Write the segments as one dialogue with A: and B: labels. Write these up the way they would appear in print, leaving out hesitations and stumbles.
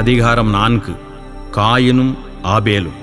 A: அதிகாரம் 4. காயினும் ஆபேலும்.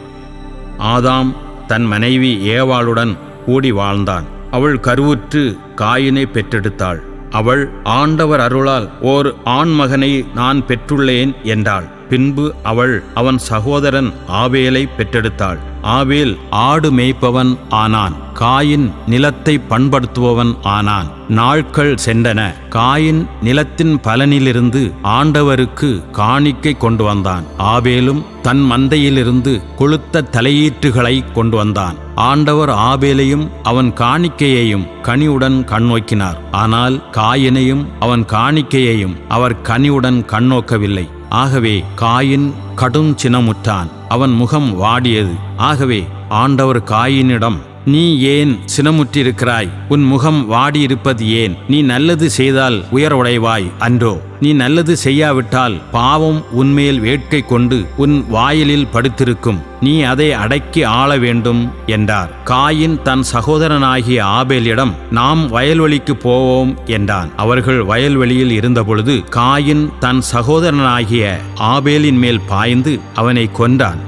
A: ஆதாம் தன் மனைவி ஏவாளுடன் கூடி வாழ்ந்தான். அவள் கருவுற்று காயினை பெற்றெடுத்தாள். அவள், ஆண்டவர் அருளால் ஓர் ஆண்மகனை நான் பெற்றுள்ளேன் என்றாள். பின்பு அவள் அவன் சகோதரன் ஆபேலை பெற்றெடுத்தாள். ஆபேல் ஆடு மேய்ப்பவன் ஆனான். காயின் நிலத்தை பண்படுத்துபவன் ஆனான். நாட்கள் சென்றன. காயின் நிலத்தின் பலனிலிருந்து ஆண்டவருக்கு காணிக்கை கொண்டு வந்தான். ஆபேலும் தன் மந்தையிலிருந்து கொழுத்த தலையீற்றுகளை கொண்டு வந்தான். ஆண்டவர் ஆபேலையும் அவன் காணிக்கையையும் கனிவுடன் கண்ணோக்கினார். ஆனால் காயினையும் அவன் காணிக்கையையும் அவர் கனிவுடன் கண்ணோக்கவில்லை. ஆகவே காயின் கடும் சினமுற்றான். அவன் முகம் வாடியது. ஆகவே ஆண்டவர் காயினிடம், நீ ஏன் சினமுற்றிருக்கிறாய்? உன் முகம் வாடியிருப்பது ஏன்? நீ நல்லது செய்தால் உயர்வடைவாய் அன்றோ? நீ நல்லது செய்யாவிட்டால் பாவம் உன்மேல் வேட்கை கொண்டு உன் வாயிலில் படுத்திருக்கும். நீ அதை அடக்கி ஆள வேண்டும் என்றார். காயின் தன் சகோதரனாகிய ஆபேலிடம், நாம் வயல்வெளிக்கு போவோம் என்றான். அவர்கள் வயல்வெளியில் இருந்தபொழுது காயின் தன் சகோதரனாகிய ஆபேலின் மேல் பாய்ந்து அவனை கொன்றான்.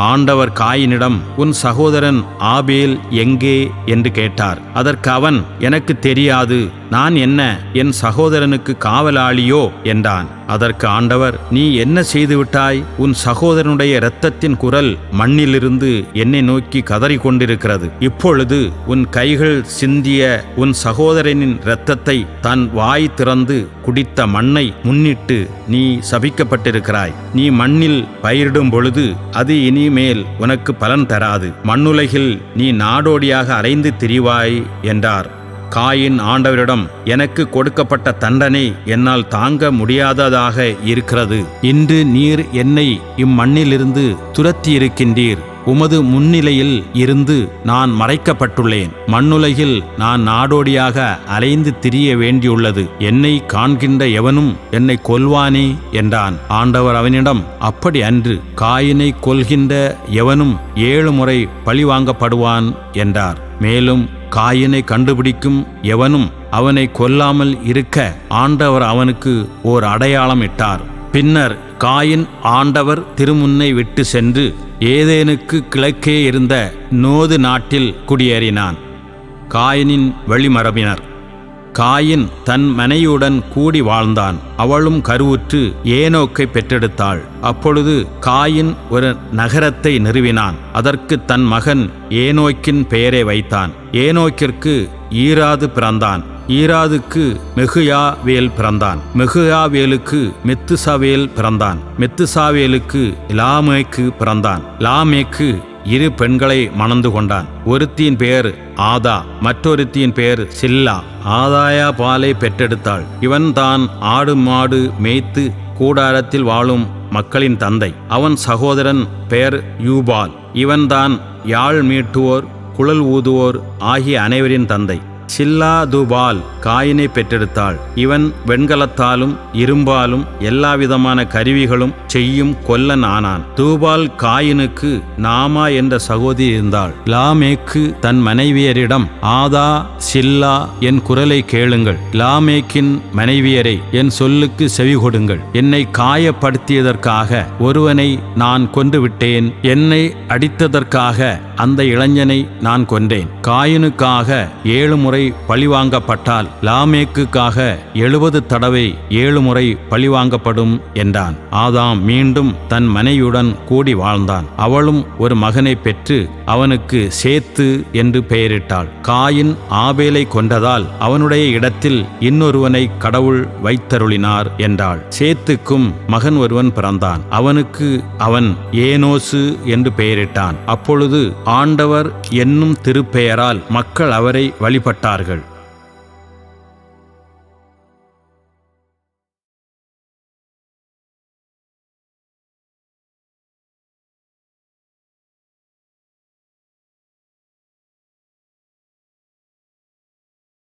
A: ஆண்டவர் காயினிடம், உன் சகோதரன் ஆபேல் எங்கே என்று கேட்டார். அதற்கு அவன், எனக்கு தெரியாது, நான் என்ன என் சகோதரனுக்கு காவலாளியோ என்றான். அதற்கு ஆண்டவர், நீ என்ன செய்துவிட்டாய்? உன் சகோதரனுடைய இரத்தத்தின் குரல் மண்ணிலிருந்து என்னை நோக்கி கதறி கொண்டிருக்கிறது. இப்பொழுது உன் கைகள் சிந்திய உன் சகோதரனின் இரத்தத்தை தன் வாய் திறந்து குடித்த மண்ணை முன்னிட்டு நீ சபிக்கப்பட்டிருக்கிறாய். நீ மண்ணில் பயிரிடும் பொழுது அது இனிமேல் உனக்கு பலன் தராது. மண்ணுலகில் நீ நாடோடியாக அலைந்து திரிவாய் என்றார். காயின் ஆண்டவரிடம், எனக்கு கொடுக்கப்பட்ட தண்டனை என்னால் தாங்க முடியாததாக இருக்கிறது. இன்று நீர் என்னை இம்மண்ணிலிருந்து துரத்தியிருக்கின்றீர். உமது முன்னிலையில் இருந்து நான் மறைக்கப்பட்டுள்ளேன். மண்ணுலகில் நான் நாடோடியாக அலைந்து திரிய வேண்டியுள்ளது. என்னை காண்கின்ற எவனும் என்னை கொல்வானே என்றான். ஆண்டவர் அவனிடம், அப்படி அன்று, காயினை கொல்கின்ற எவனும் 7 முறை பழிவாங்கப்படுவான் என்றார். மேலும் காயினை கண்டுபிடிக்கும் எவனும் அவனை கொல்லாமல் இருக்க ஆண்டவர் அவனுக்கு ஓர் அடையாளம் இட்டார். பின்னர் காயின் ஆண்டவர் திருமுன்னை விட்டு சென்று ஏதேனுக்கு கிழக்கே இருந்த நோது நாட்டில் குடியேறினான். காயினின் வழிமரபினர். காயின் தன் மனைவியுடன் கூடி வாழ்ந்தான். அவளும் கருவுற்று ஏனோக்கை பெற்றெடுத்தாள். அப்பொழுது காயின் ஒரு நகரத்தை நிறுவினான். அதற்கு தன் மகன் ஏனோக்கின் பெயரை வைத்தான். ஏனோக்கிற்கு ஈராது பிறந்தான். ஈராதுக்கு மெகுயாவேல் பிறந்தான். மெகுயாவேலுக்கு மெத்துசாவேல் பிறந்தான். மெத்துசாவேலுக்கு லாமேக்கு பிறந்தான். லாமேக்கு 2 பெண்களை மணந்து கொண்டான். ஒருத்தியின் பெயர் ஆதா, மற்றொருத்தியின் பெயர் சில்லா. ஆதாயா பாலை பெற்றெடுத்தாள். இவன் தான் ஆடு மாடு மேய்த்து கூடாரத்தில் வாழும் மக்களின் தந்தை. அவன் சகோதரன் பெயர் யூபால். இவன்தான் யாழ் மீட்டுவோர், குழல் ஊதுவோர் ஆகிய அனைவரின் தந்தை. சில்லா தூபால் காயினை பெற்றெடுத்தாள். இவன் வெண்கலத்தாலும் இரும்பாலும் எல்லாவிதமான கருவிகளும் செய்யும் கொல்லன் ஆனான். தூபால் காயினுக்கு நாமா என்ற சகோதரி இருந்தாள். லாமேக்கு தன் மனைவியரிடம், ஆதா, சில்லா, என் குரலை கேளுங்கள். லாமேக்கின் மனைவியரை, என் சொல்லுக்கு செவி கொடுங்கள். என்னை காயப்படுத்தியதற்காக ஒருவனை நான் கொன்று விட்டேன். என்னை அடித்ததற்காக அந்த இளைஞனை நான் கொன்றேன். காயினுக்காக 7 முறை பழிவாங்கப்பட்டால் லாமேக்குக்காக 70 தடவை 7 முறை பழிவாங்கப்படும் என்றான். ஆதாம் மீண்டும் தன் மனைவியுடன் கூடி வாழ்ந்தான். அவளும் ஒரு மகனை பெற்று அவனுக்கு சேத்து என்று பெயரிட்டாள். காயின் ஆபேலை கொன்றதால் அவனுடைய இடத்தில் இன்னொருவனை கடவுள் வைத்தருளினார் என்றாள். சேத்துக்கும் மகன் ஒருவன் பிறந்தான். அவனுக்கு அவன் ஏனோசு என்று பெயரிட்டான். அப்பொழுது ஆண்டவர் என்னும் திருப்பெயரால் மக்கள் அவரை வழிபட்டார்கள்.